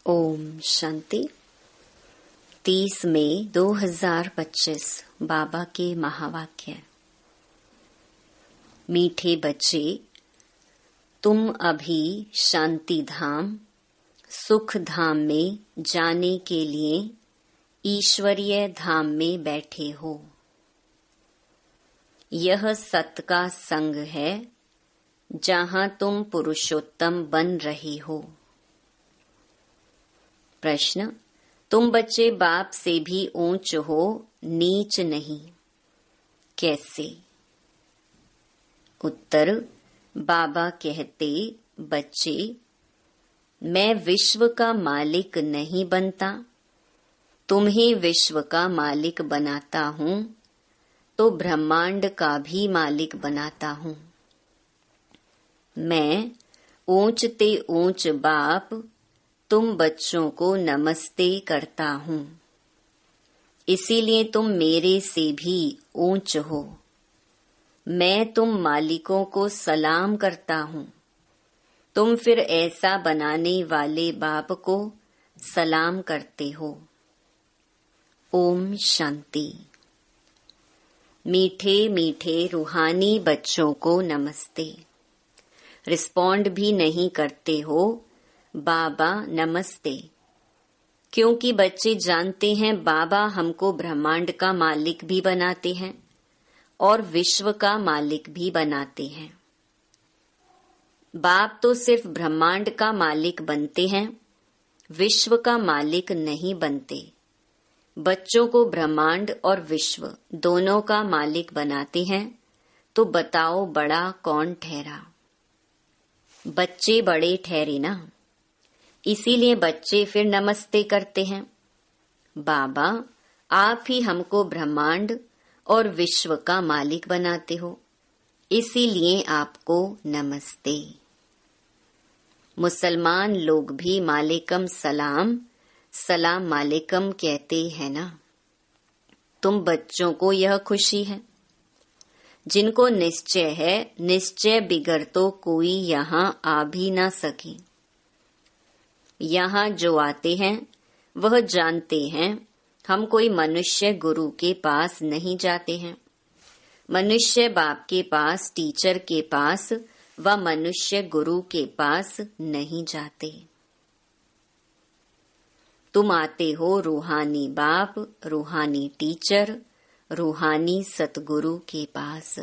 ओम शांति। 30 मई 2025 बाबा के महावाक्य। मीठे बच्चे, तुम अभी शांति धाम, सुख धाम में जाने के लिए ईश्वरीय धाम में बैठे हो। यह सत का संग है जहां तुम पुरुषोत्तम बन रहे हो। प्रश्न, तुम बच्चे बाप से भी ऊंच हो, नीच नहीं, कैसे? उत्तर, बाबा कहते, बच्चे, मैं विश्व का मालिक नहीं बनता, तुम्हें विश्व का मालिक बनाता हूँ, तो ब्रह्मांड का भी मालिक बनाता हूँ। मैं ऊंचते ऊंच बाप तुम बच्चों को नमस्ते करता हूँ, इसीलिए तुम मेरे से भी ऊंच हो। मैं तुम मालिकों को सलाम करता हूँ, तुम फिर ऐसा बनाने वाले बाप को सलाम करते हो। ओम शांति। मीठे मीठे रूहानी बच्चों को नमस्ते। रिस्पॉन्ड भी नहीं करते हो, बाबा नमस्ते, क्योंकि बच्चे जानते हैं बाबा हमको ब्रह्मांड का मालिक भी बनाते हैं और विश्व का मालिक भी बनाते हैं। बाप तो सिर्फ ब्रह्मांड का मालिक बनते हैं, विश्व का मालिक नहीं बनते। बच्चों को ब्रह्मांड और विश्व दोनों का मालिक बनाते हैं, तो बताओ बड़ा कौन ठहरा? बच्चे बड़े ठहरे ना, इसीलिए बच्चे फिर नमस्ते करते हैं। बाबा, आप ही हमको ब्रह्मांड और विश्व का मालिक बनाते हो, इसीलिए आपको नमस्ते। मुसलमान लोग भी मालिकम सलाम, सलाम मालिकम कहते हैं ना। तुम बच्चों को यह खुशी है। जिनको निश्चय है, निश्चय बिगर तो कोई यहाँ आ भी ना सके। यहाँ जो आते हैं वह जानते हैं हम कोई मनुष्य गुरु के पास नहीं जाते हैं। मनुष्य बाप के पास, टीचर के पास व मनुष्य गुरु के पास नहीं जाते। तुम आते हो रूहानी बाप, रूहानी टीचर, रूहानी सतगुरु के पास।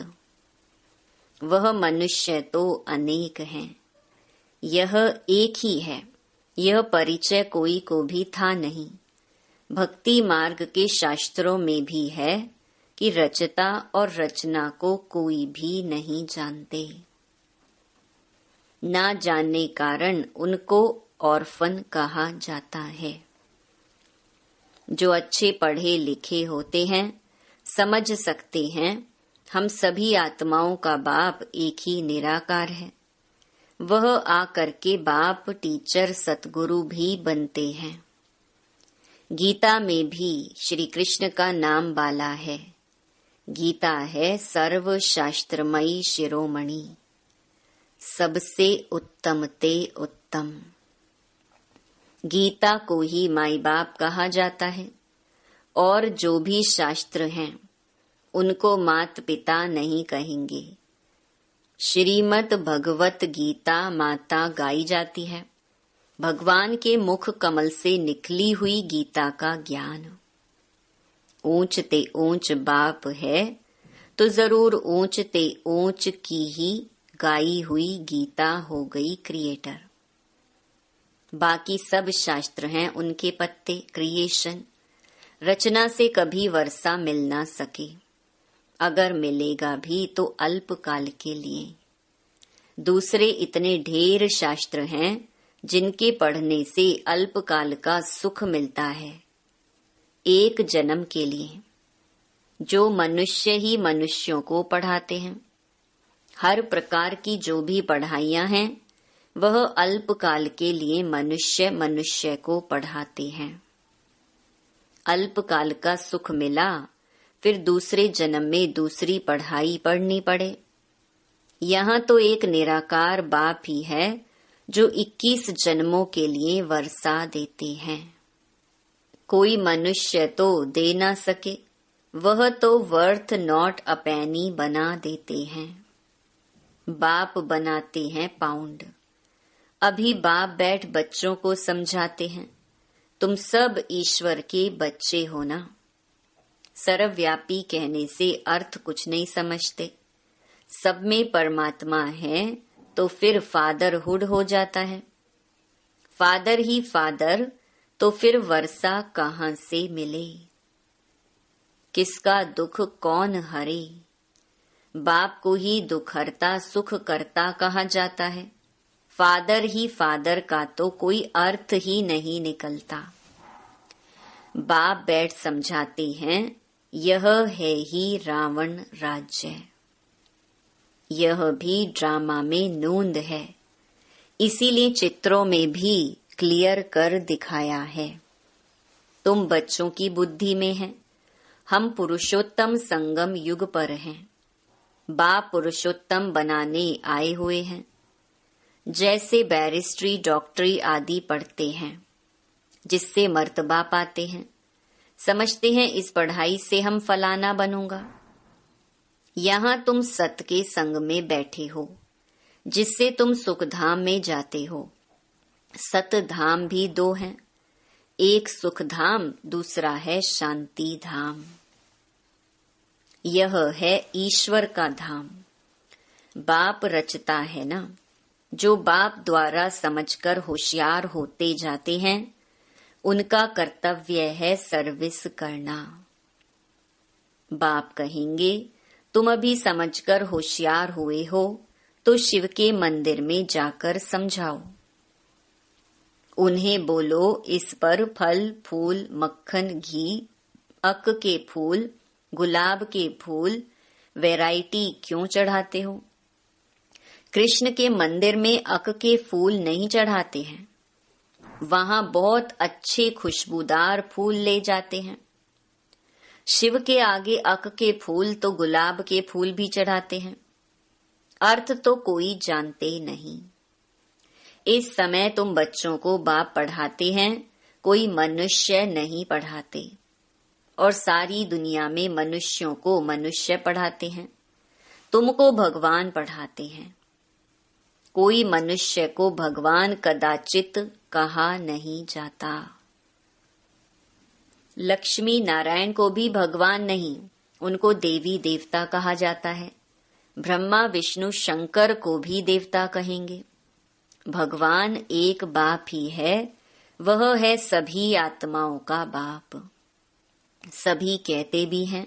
वह मनुष्य तो अनेक हैं, यह एक ही है। यह परिचय कोई को भी था नहीं। भक्ति मार्ग के शास्त्रों में भी है कि रचता और रचना को कोई भी नहीं जानते। ना जानने कारण उनको ऑर्फन कहा जाता है। जो अच्छे पढ़े लिखे होते हैं समझ सकते हैं हम सभी आत्माओं का बाप एक ही निराकार है। वह आकर के बाप, टीचर, सतगुरु भी बनते हैं। गीता में भी श्री कृष्ण का नाम बाला है। गीता है सर्व शास्त्रमयी शिरोमणि, सबसे उत्तम ते उत्तम। गीता को ही माई बाप कहा जाता है और जो भी शास्त्र हैं उनको मात पिता नहीं कहेंगे। श्रीमद् भगवत गीता माता गाई जाती है। भगवान के मुख कमल से निकली हुई गीता का ज्ञान। ऊंच ते ऊंच बाप है तो जरूर ऊंच ते ऊंच की ही गाई हुई गीता हो गई क्रिएटर। बाकी सब शास्त्र हैं उनके पत्ते, क्रिएशन। रचना से कभी वर्षा मिल ना सके, अगर मिलेगा भी तो अल्पकाल के लिए। दूसरे इतने ढेर शास्त्र हैं जिनके पढ़ने से अल्पकाल का सुख मिलता है, एक जन्म के लिए। जो मनुष्य ही मनुष्यों को पढ़ाते हैं। हर प्रकार की जो भी पढ़ाइयाँ हैं वह अल्पकाल के लिए मनुष्य मनुष्य को पढ़ाते हैं। अल्पकाल का सुख मिला, फिर दूसरे जन्म में दूसरी पढ़ाई पढ़नी पड़े। यहाँ तो एक निराकार बाप ही है जो 21 जन्मों के लिए वर्षा देते हैं। कोई मनुष्य तो दे ना सके, वह तो वर्थ नॉट अ पेनी बना देते हैं। बाप बनाते हैं पाउंड। अभी बाप बैठ बच्चों को समझाते हैं, तुम सब ईश्वर के बच्चे हो ना। सर्वव्यापी कहने से अर्थ कुछ नहीं समझते। सब में परमात्मा है तो फिर फादरहुड हो जाता है। फादर ही फादर तो फिर वर्षा कहाँ से मिले। किसका दुख कौन हरे। बाप को ही दुखहर्ता सुख करता कहा जाता है। फादर ही फादर का तो कोई अर्थ ही नहीं निकलता। बाप बैठ समझाते हैं, यह है ही रावण राज्य। यह भी ड्रामा में नूंद है, इसीलिए चित्रों में भी क्लियर कर दिखाया है। तुम बच्चों की बुद्धि में है, हम पुरुषोत्तम संगम युग पर हैं। बाप पुरुषोत्तम बनाने आए हुए हैं। जैसे बैरिस्ट्री डॉक्टरी आदि पढ़ते हैं, जिससे मर्तबा पाते हैं, समझते हैं इस पढ़ाई से हम फलाना बनूंगा। यहाँ तुम सत के संग में बैठे हो, जिससे तुम सुखधाम में जाते हो। सत धाम भी दो हैं, एक सुख धाम, दूसरा है शांति धाम। यह है ईश्वर का धाम। बाप रचता है ना। जो बाप द्वारा समझकर होशियार होते जाते हैं, उनका कर्तव्य है सर्विस करना। बाप कहेंगे, तुम अभी समझकर होशियार हुए हो तो शिव के मंदिर में जाकर समझाओ। उन्हें बोलो, इस पर फल फूल मक्खन घी अक के फूल गुलाब के फूल वैरायटी क्यों चढ़ाते हो। कृष्ण के मंदिर में अक के फूल नहीं चढ़ाते हैं, वहां बहुत अच्छे खुशबूदार फूल ले जाते हैं। शिव के आगे अक के फूल तो गुलाब के फूल भी चढ़ाते हैं। अर्थ तो कोई जानते नहीं। इस समय तुम बच्चों को बाप पढ़ाते हैं, कोई मनुष्य नहीं पढ़ाते। और सारी दुनिया में मनुष्यों को मनुष्य पढ़ाते हैं, तुमको भगवान पढ़ाते हैं। कोई मनुष्य को भगवान कदाचित कहा नहीं जाता। लक्ष्मी नारायण को भी भगवान नहीं, उनको देवी देवता कहा जाता है। ब्रह्मा विष्णु शंकर को भी देवता कहेंगे। भगवान एक बाप ही है, वह है सभी आत्माओं का बाप। सभी कहते भी हैं,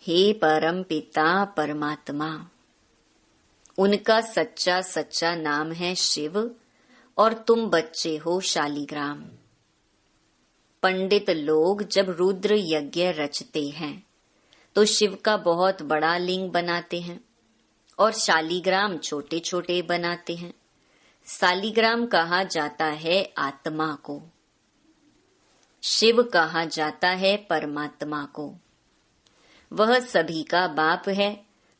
हे परम पिता परमात्मा। उनका सच्चा सच्चा नाम है शिव, और तुम बच्चे हो शालिग्राम। पंडित लोग जब रुद्र यज्ञ रचते हैं तो शिव का बहुत बड़ा लिंग बनाते हैं और शालिग्राम छोटे छोटे बनाते हैं। शालिग्राम कहा जाता है आत्मा को, शिव कहा जाता है परमात्मा को। वह सभी का बाप है,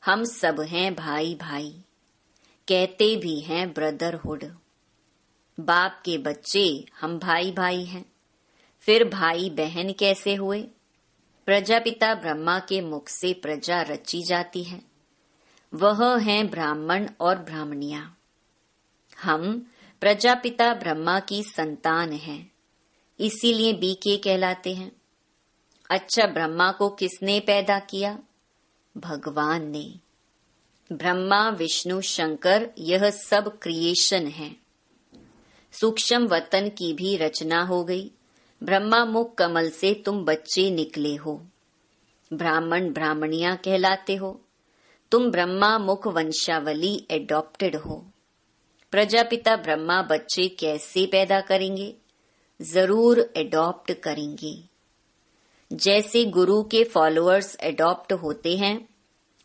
हम सब हैं भाई भाई, कहते भी हैं ब्रदरहुड। बाप के बच्चे हम भाई भाई हैं, फिर भाई बहन कैसे हुए। प्रजापिता ब्रह्मा के मुख से प्रजा रची जाती है, वह हैं ब्राह्मण और ब्राह्मणियां। हम प्रजापिता ब्रह्मा की संतान हैं, इसीलिए बीके कहलाते हैं। अच्छा, ब्रह्मा को किसने पैदा किया? भगवान ने। ब्रह्मा विष्णु शंकर यह सब क्रिएशन है। सूक्ष्म वतन की भी रचना हो गई। ब्रह्मा मुख कमल से तुम बच्चे निकले हो, ब्राह्मण ब्राह्मणियां कहलाते हो। तुम ब्रह्मा मुख वंशावली एडॉप्टेड हो। प्रजापिता ब्रह्मा बच्चे कैसे पैदा करेंगे? जरूर एडॉप्ट करेंगे। जैसे गुरु के फॉलोअर्स एडॉप्ट होते हैं,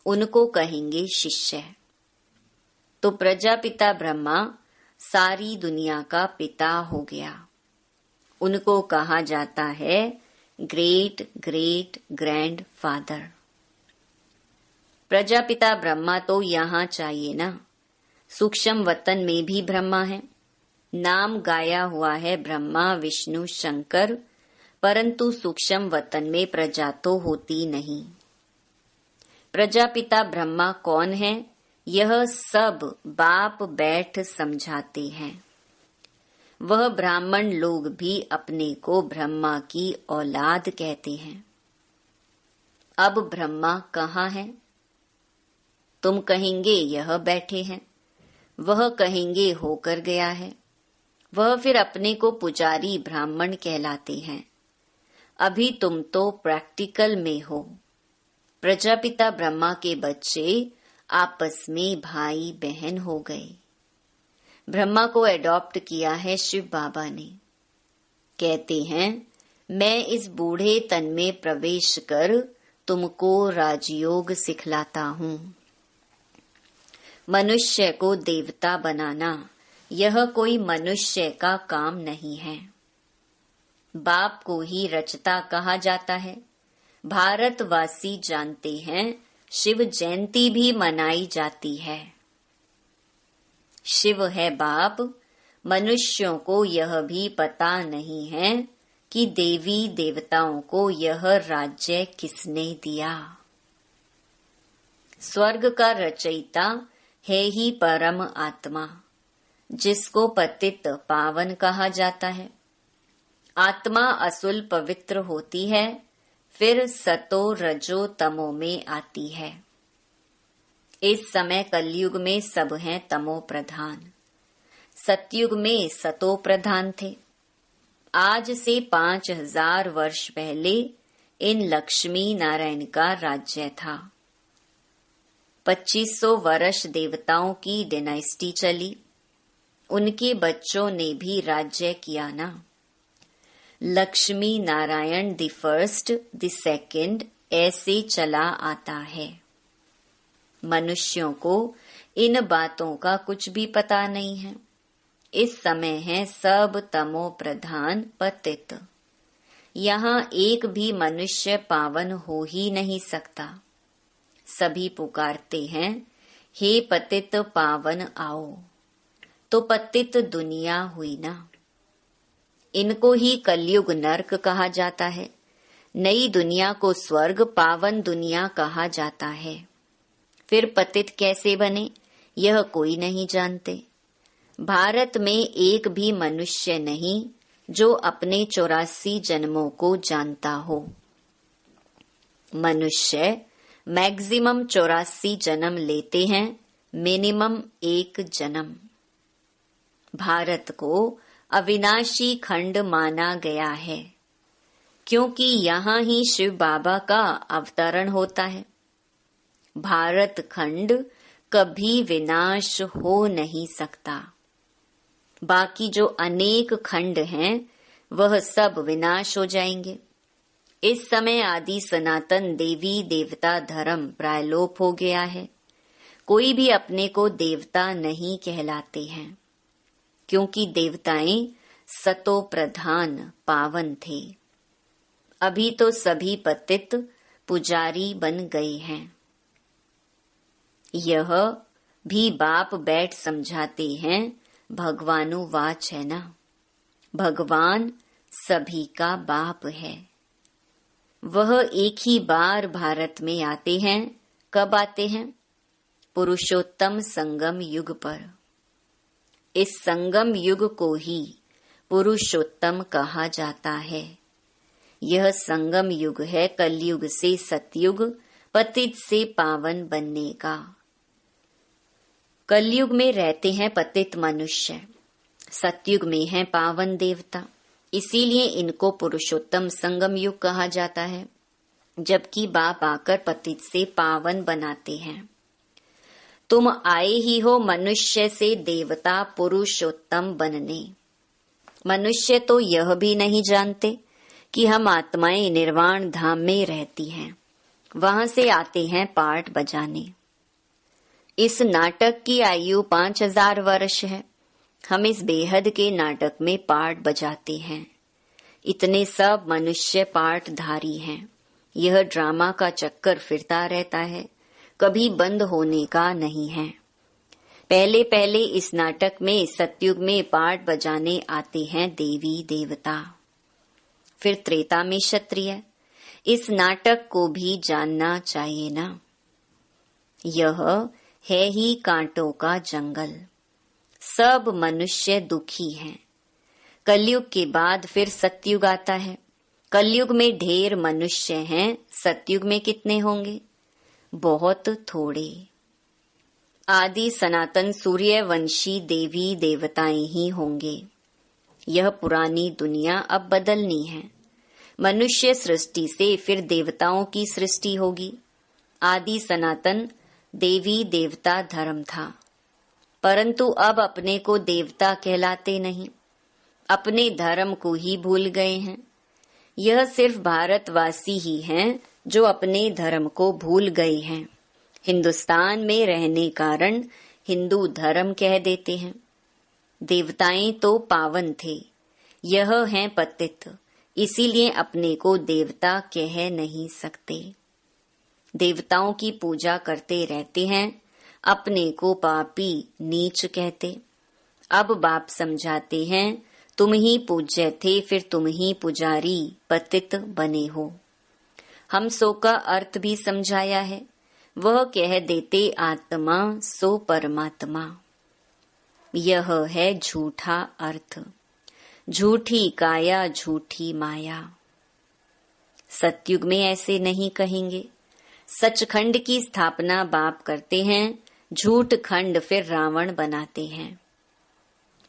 उनको कहेंगे शिष्य। तो प्रजापिता ब्रह्मा सारी दुनिया का पिता हो गया। उनको कहा जाता है great great grand father. Prajapita Brahma तो यहाँ चाहिए ना। सूक्ष्म वतन में भी ब्रह्मा है, नाम गाया हुआ है ब्रह्मा विष्णु शंकर, परंतु सूक्ष्म वतन में प्रजा तो होती नहीं। प्रजापिता ब्रह्मा कौन है, यह सब बाप बैठ समझाते हैं। वह ब्राह्मण लोग भी अपने को ब्रह्मा की औलाद कहते हैं। अब ब्रह्मा कहाँ है? तुम कहेंगे यह बैठे हैं, वह कहेंगे होकर गया है, वह फिर अपने को पुजारी ब्राह्मण कहलाते हैं। अभी तुम तो प्रैक्टिकल में हो। प्रजापिता ब्रह्मा के बच्चे आपस में भाई बहन हो गए। ब्रह्मा को एडॉप्ट किया है शिव बाबा ने। कहते हैं, मैं इस बूढ़े तन में प्रवेश कर तुमको राजयोग सिखलाता हूँ। मनुष्य को देवता बनाना यह कोई मनुष्य का काम नहीं है। बाप को ही रचता कहा जाता है। भारतवासी जानते हैं शिव जयंती भी मनाई जाती है। शिव है बाप। मनुष्यों को यह भी पता नहीं है कि देवी देवताओं को यह राज्य किसने दिया। स्वर्ग का रचयिता है ही परम आत्मा, जिसको पतित पावन कहा जाता है। आत्मा असुल पवित्र होती है, फिर सतो रजो तमो में आती है। इस समय कलयुग में सब हैं तमो प्रधान, सतयुग में सतो प्रधान थे। आज से 5000 वर्ष पहले इन लक्ष्मी नारायण का राज्य था। 2500 वर्ष देवताओं की डायनेस्टी चली। उनके बच्चों ने भी राज्य किया ना। Lakshmi Narayan the first the second ऐसे चला आता है। मनुष्यों को इन बातों का कुछ भी पता नहीं है। इस समय है सब तमो प्रधान पतित। यहाँ एक भी मनुष्य पावन हो ही नहीं सकता। सभी पुकारते हैं, हे पतित पावन आओ। तो पतित दुनिया हुई ना। इनको ही कलयुग नरक कहा जाता है। नई दुनिया को स्वर्ग, पावन दुनिया कहा जाता है। फिर पतित कैसे बने, यह कोई नहीं जानते। भारत में एक भी मनुष्य नहीं जो अपने 84 जन्मों को जानता हो। मनुष्य मैक्सिमम 84 जन्म लेते हैं, मिनिमम 1 जन्म। भारत को अविनाशी खंड माना गया है, क्योंकि यहाँ ही शिव बाबा का अवतरण होता है। भारत खंड कभी विनाश हो नहीं सकता। बाकी जो अनेक खंड हैं, वह सब विनाश हो जाएंगे। इस समय आदि सनातन देवी देवता धर्म प्रायलोप हो गया है। कोई भी अपने को देवता नहीं कहलाते हैं, क्योंकि देवताएं सतो प्रधान पावन थे। अभी तो सभी पतित पुजारी बन गए हैं। यह भी बाप बैठ समझाते हैं, भगवानुवाच है ना। भगवान सभी का बाप है। वह एक ही बार भारत में आते हैं। कब आते हैं? पुरुषोत्तम संगम युग पर। इस संगम युग को ही पुरुषोत्तम कहा जाता है। यह संगम युग है कलयुग से सतयुग, पतित से पावन बनने का। कलयुग में रहते हैं पतित मनुष्य, सतयुग में है पावन देवता। इसीलिए इनको पुरुषोत्तम संगम युग कहा जाता है, जबकि बाप आकर पतित से पावन बनाते हैं। तुम आए ही हो मनुष्य से देवता पुरुषोत्तम बनने। मनुष्य तो यह भी नहीं जानते कि हम आत्माएं निर्वाण धाम में रहती हैं। वहां से आते हैं पार्ट बजाने। इस नाटक की आयु 5000 वर्ष है। हम इस बेहद के नाटक में पार्ट बजाते हैं। इतने सब मनुष्य पार्टधारी हैं। यह ड्रामा का चक्कर फिरता रहता है, कभी बंद होने का नहीं है। पहले पहले इस नाटक में सतयुग में पाठ बजाने आते हैं देवी देवता, फिर त्रेता में क्षत्रिय। इस नाटक को भी जानना चाहिए ना। यह है ही कांटों का जंगल, सब मनुष्य दुखी हैं। कलयुग के बाद फिर सतयुग आता है। कलयुग में ढेर मनुष्य हैं, सतयुग में कितने होंगे? बहुत थोड़े। आदि सनातन सूर्यवंशी देवी देवताएं ही होंगे। यह पुरानी दुनिया अब बदलनी है। मनुष्य सृष्टि से फिर देवताओं की सृष्टि होगी। आदि सनातन देवी देवता धर्म था, परंतु अब अपने को देवता कहलाते नहीं, अपने धर्म को ही भूल गए हैं। यह सिर्फ भारतवासी ही हैं जो अपने धर्म को भूल गए हैं। हिंदुस्तान में रहने कारण हिंदू धर्म कह देते हैं। देवताएं तो पावन थे, यह हैं पतित, इसीलिए अपने को देवता कह नहीं सकते। देवताओं की पूजा करते रहते हैं, अपने को पापी नीच कहते। अब बाप समझाते हैं, तुम ही पूज्य थे, फिर तुम ही पुजारी पतित बने हो। हम सो का अर्थ भी समझाया है। वह कह देते आत्मा सो परमात्मा। यह है झूठा अर्थ, झूठी काया झूठी माया। सतयुग में ऐसे नहीं कहेंगे। सचखंड की स्थापना बाप करते हैं, झूठ खंड फिर रावण बनाते हैं।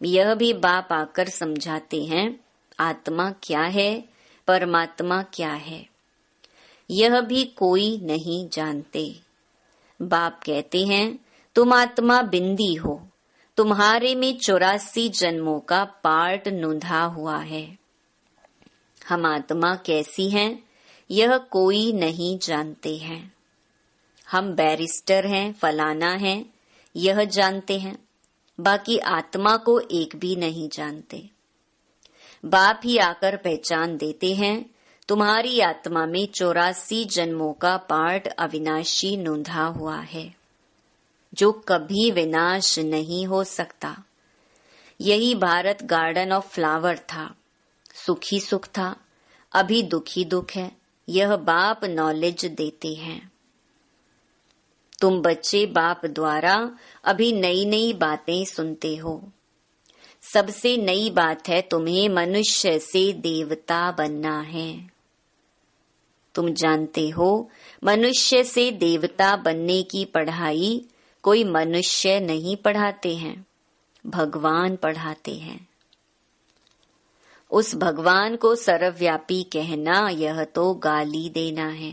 यह भी बाप आकर समझाते हैं, आत्मा क्या है, परमात्मा क्या है, यह भी कोई नहीं जानते। बाप कहते हैं, तुम आत्मा बिंदी हो, तुम्हारे में 84 जन्मों का पार्ट नूंधा हुआ है। हम आत्मा कैसी हैं, यह कोई नहीं जानते हैं। हम बैरिस्टर हैं, फलाना हैं, यह जानते हैं, बाकी आत्मा को एक भी नहीं जानते। बाप ही आकर पहचान देते हैं, तुम्हारी आत्मा में 84 जन्मों का पार्ट अविनाशी नूंधा हुआ है, जो कभी विनाश नहीं हो सकता। यही भारत गार्डन ऑफ फ्लावर था, सुखी सुख था, अभी दुखी दुख है। यह बाप नॉलेज देते हैं। तुम बच्चे बाप द्वारा अभी नई नई बातें सुनते हो। सबसे नई बात है, तुम्हें मनुष्य से देवता बनना है। तुम जानते हो, मनुष्य से देवता बनने की पढ़ाई कोई मनुष्य नहीं पढ़ाते हैं, भगवान पढ़ाते हैं। उस भगवान को सर्वव्यापी कहना यह तो गाली देना है।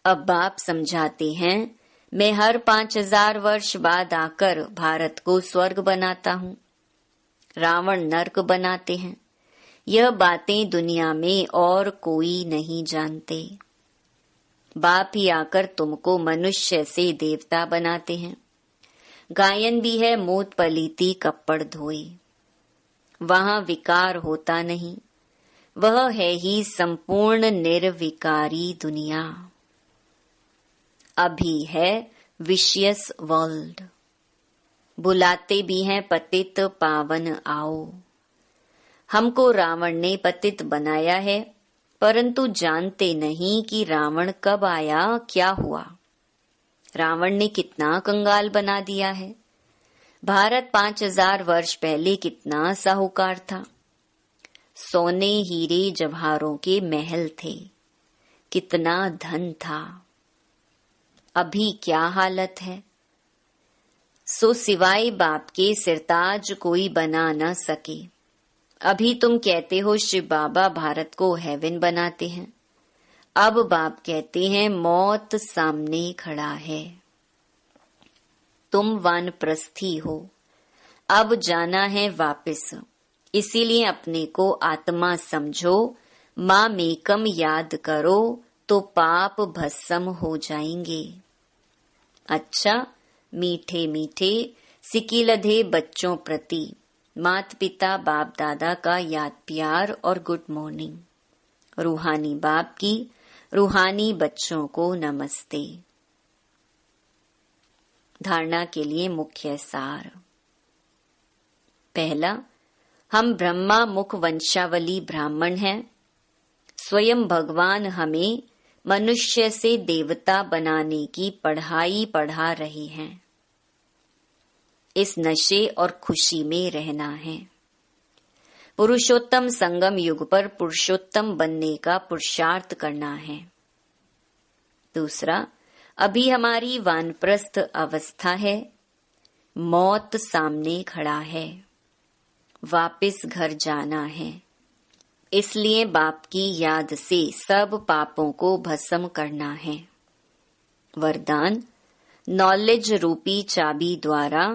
अब बाप समझाते हैं, मैं हर 5000 वर्ष बाद आकर भारत को स्वर्ग बनाता हूँ, रावण नर्क बनाते हैं। यह बातें दुनिया में और कोई नहीं जानते। बाप ही आकर तुमको मनुष्य से देवता बनाते हैं। गायन भी है, मूत पलीती कपड़ धोए, वहां विकार होता नहीं। वह है ही संपूर्ण निर्विकारी दुनिया। अभी है विशियस वर्ल्ड। बुलाते भी हैं, पतित पावन आओ। हमको रावण ने पतित बनाया है, परंतु जानते नहीं कि रावण कब आया, क्या हुआ। रावण ने कितना कंगाल बना दिया है। भारत 5000 वर्ष पहले कितना साहूकार था। सोने हीरे जवाहरों के महल थे, कितना धन था। अभी क्या हालत है। सो सिवाय बाप के सिरताज कोई बना न सके। अभी तुम कहते हो शिव बाबा भारत को हेवन बनाते हैं। अब बाप कहते हैं, मौत सामने खड़ा है। तुम वानप्रस्थी हो, अब जाना है वापस। इसीलिए अपने को आत्मा समझो, माँ मेकम याद करो तो पाप भस्म हो जाएंगे। अच्छा, मीठे मीठे सिकिलधे बच्चों प्रति माता पिता बाप दादा का याद प्यार और गुड मॉर्निंग। रूहानी बाप की रूहानी बच्चों को नमस्ते। धारणा के लिए मुख्य सार। पहला, हम ब्रह्मा मुख वंशावली ब्राह्मण हैं। स्वयं भगवान हमें मनुष्य से देवता बनाने की पढ़ाई पढ़ा रहे हैं। इस नशे और खुशी में रहना है। पुरुषोत्तम संगम युग पर पुरुषोत्तम बनने का पुरुषार्थ करना है। दूसरा, अभी हमारी वानप्रस्थ अवस्था है। मौत सामने खड़ा है। वापस घर जाना है। इसलिए बाप की याद से सब पापों को भस्म करना है। वरदान, नॉलेज रूपी चाबी द्वारा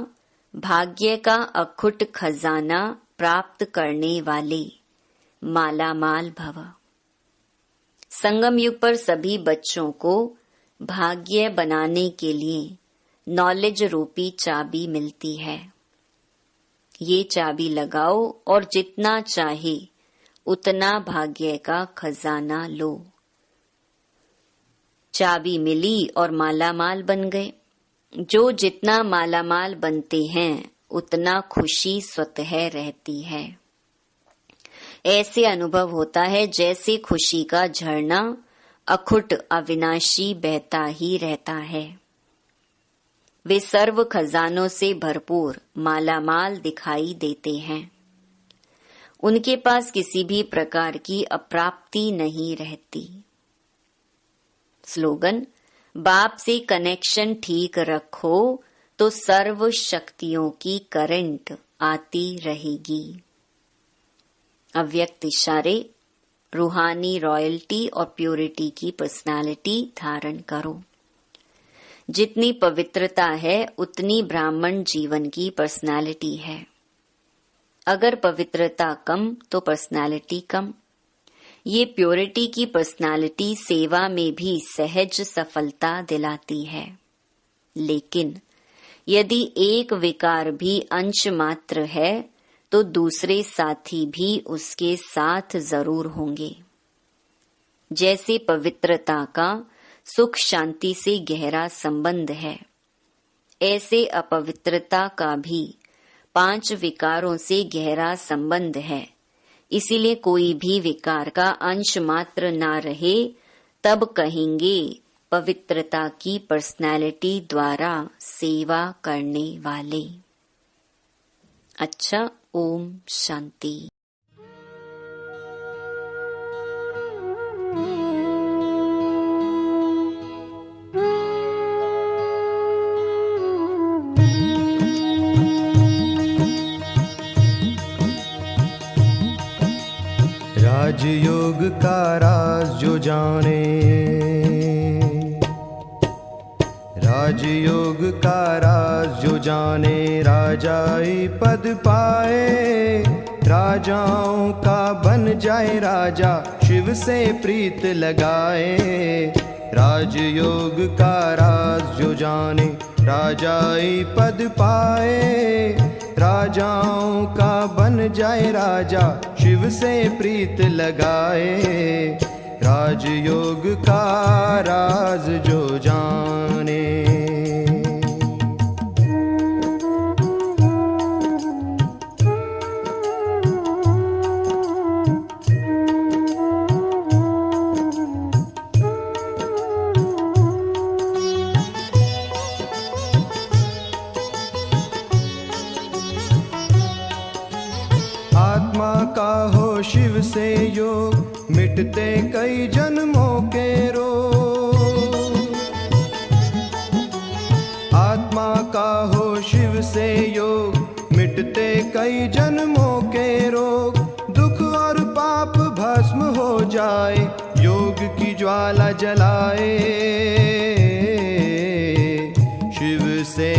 भाग्य का अखुट खजाना प्राप्त करने वाले माला माल भव। संगम युग पर सभी बच्चों को भाग्य बनाने के लिए नॉलेज रूपी चाबी मिलती है। ये चाबी लगाओ और जितना चाहे उतना भाग्य का खजाना लो। चाबी मिली और मालामाल बन गए। जो जितना मालामाल बनते हैं उतना खुशी स्वतः रहती है। ऐसे अनुभव होता है जैसे खुशी का झरना अखुट अविनाशी बहता ही रहता है। वे सर्व खजानों से भरपूर मालामाल दिखाई देते हैं। उनके पास किसी भी प्रकार की अप्राप्ति नहीं रहती। स्लोगन, बाप से कनेक्शन ठीक रखो तो सर्व शक्तियों की करंट आती रहेगी। अव्यक्त इशारे, रूहानी रॉयल्टी और प्योरिटी की पर्सनालिटी धारण करो। जितनी पवित्रता है उतनी ब्राह्मण जीवन की पर्सनालिटी है। अगर पवित्रता कम तो पर्सनालिटी कम। ये प्योरिटी की पर्सनालिटी सेवा में भी सहज सफलता दिलाती है। लेकिन यदि एक विकार भी अंश मात्र है तो दूसरे साथी भी उसके साथ जरूर होंगे। जैसे पवित्रता का सुख शांति से गहरा संबंध है, ऐसे अपवित्रता का भी 5 विकारों से गहरा संबंध है। इसीलिए कोई भी विकार का अंश मात्र ना रहे तब कहेंगे पवित्रता की पर्सनालिटी द्वारा सेवा करने वाले। अच्छा, ओम शांति। राजयोग का राज जो जाने, राजयोग का राज जो जाने, राजाई पद पाए। राजाओं का बन जाए राजा, शिव से प्रीत लगाए। राजयोग का राज जो जाने, राजाई पद पाए। राजाओं का बन जाए राजा, शिव से प्रीत लगाए। राजयोग का राज जो जाने। आत्मा का हो शिव से योग, मिटते कई जन्मों के रोग। आत्मा का हो शिव से योग, मिटते कई जन्मों के रोग। दुख और पाप भस्म हो जाए, योग की ज्वाला जलाए। शिव से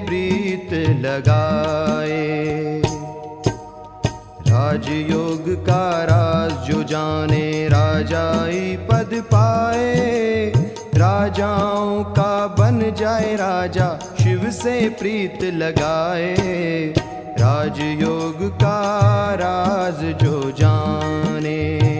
प्रीत लगाए। राजयोग का राज जो जाने, राजाई पद पाए। राजाओं का बन जाए राजा, शिव से प्रीत लगाए। राजयोग का राज जो जाने।